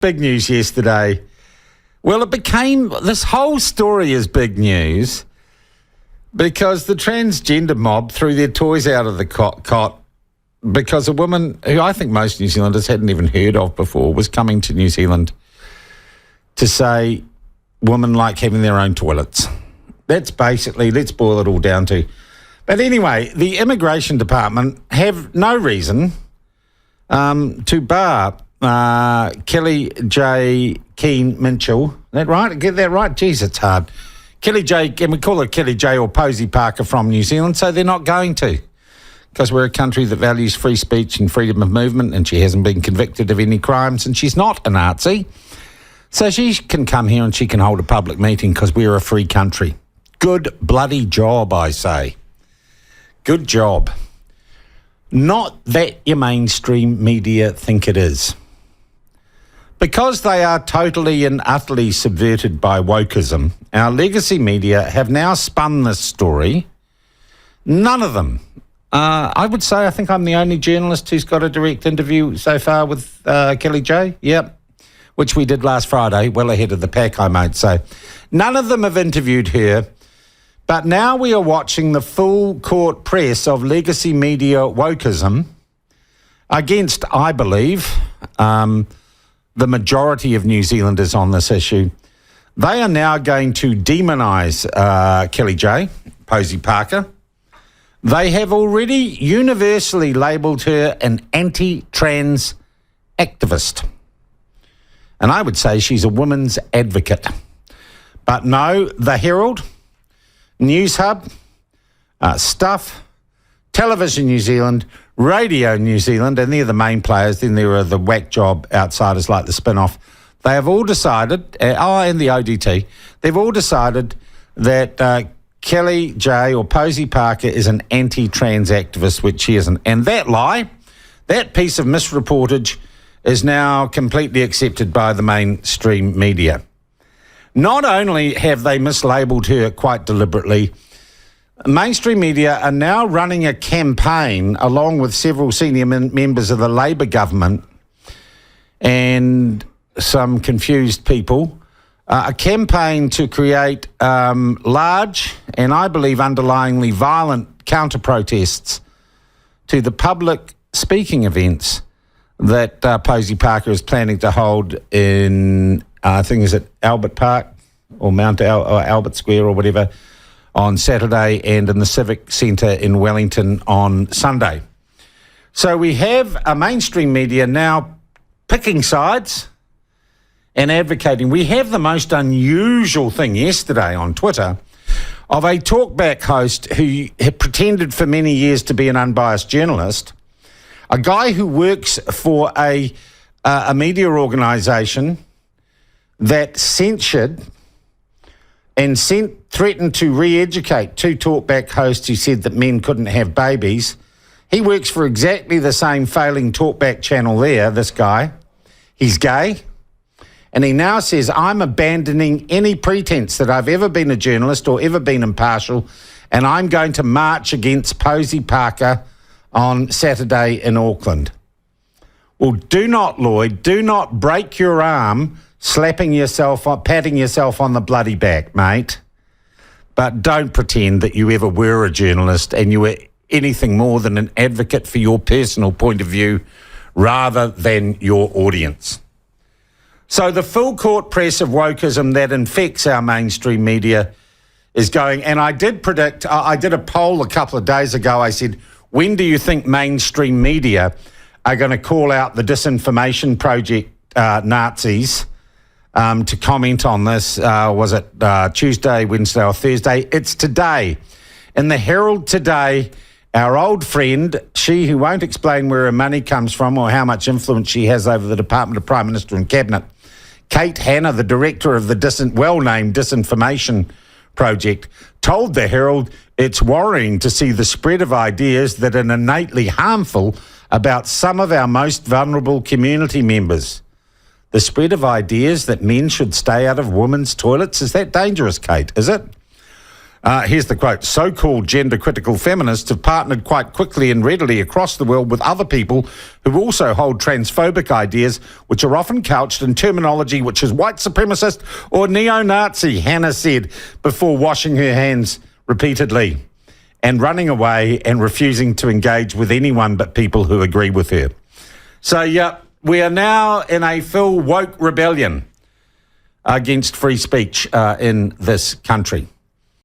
big news yesterday. Well, this whole story is big news because the transgender mob threw their toys out of the cot because a woman who I think most New Zealanders hadn't even heard of before was coming to New Zealand to say women like having their own toilets. That's basically, let's boil it all down to. But anyway, the Immigration Department have no reason to bar Kelly J. Keane Minchell. Is that right? Get that right? Jeez, it's hard. Kelly J. And we call her Kelly J. or Posie Parker from New Zealand, so they're not going to, because we're a country that values free speech and freedom of movement, and she hasn't been convicted of any crimes, and she's not a Nazi. So she can come here and she can hold a public meeting because we're a free country. Good bloody job, I say. Good job. Not that your mainstream media think it is. Because they are totally and utterly subverted by wokism, our legacy media have now spun this story. None of them. I would say I think I'm the only journalist who's got a direct interview so far with Kelly J. Yep. Which we did last Friday, well ahead of the pack, I might say. None of them have interviewed her, but now we are watching the full court press of legacy media wokism against, I believe, the majority of New Zealanders on this issue. They are now going to demonise Kelly J, Posie Parker. They have already universally labelled her an anti-trans activist. And I would say she's a women's advocate. But no, the Herald, News Hub, Stuff, Television New Zealand, Radio New Zealand, and they're the main players. Then there are the whack job outsiders like the Spin-Off. They have all decided, and the ODT, they've all decided that Kelly J or Posie Parker is an anti-trans activist, which she isn't. And that lie, that piece of misreportage, is now completely accepted by the mainstream media. Not only have they mislabelled her quite deliberately, mainstream media are now running a campaign along with several senior members of the Labour government and some confused people, a campaign to create large and I believe underlyingly violent counter-protests to the public speaking events that Posie Parker is planning to hold in, I think, is it Albert Park or or Albert Square or whatever, on Saturday, and in the Civic Centre in Wellington on Sunday. So we have a mainstream media now picking sides and advocating. We have the most unusual thing yesterday on Twitter of a talkback host who had pretended for many years to be an unbiased journalist, a guy who works for a media organisation that censured and threatened to re-educate two talkback hosts who said that men couldn't have babies. He works for exactly the same failing talkback channel there, this guy. He's gay. And he now says, I'm abandoning any pretense that I've ever been a journalist or ever been impartial, and I'm going to march against Posie Parker on Saturday in Auckland. Well, do not, Lloyd, do not break your arm patting yourself on the bloody back, mate. But don't pretend that you ever were a journalist and you were anything more than an advocate for your personal point of view rather than your audience. So the full court press of wokism that infects our mainstream media is going, and I did predict, I did a poll a couple of days ago, I said, when do you think mainstream media are going to call out the Disinformation Project Nazis to comment on this? Was it Tuesday, Wednesday or Thursday? It's today. In the Herald today, our old friend, she who won't explain where her money comes from or how much influence she has over the Department of Prime Minister and Cabinet, Kate Hanna, the director of the well-named Disinformation Project, told the Herald it's worrying to see the spread of ideas that are innately harmful about some of our most vulnerable community members. The spread of ideas that men should stay out of women's toilets, is that dangerous, Kate? Is it? Here's the quote. So-called gender-critical feminists have partnered quite quickly and readily across the world with other people who also hold transphobic ideas, which are often couched in terminology which is white supremacist or neo-Nazi, Hannah said, before washing her hands repeatedly and running away and refusing to engage with anyone but people who agree with her. So, yeah, we are now in a full woke rebellion against free speech in this country.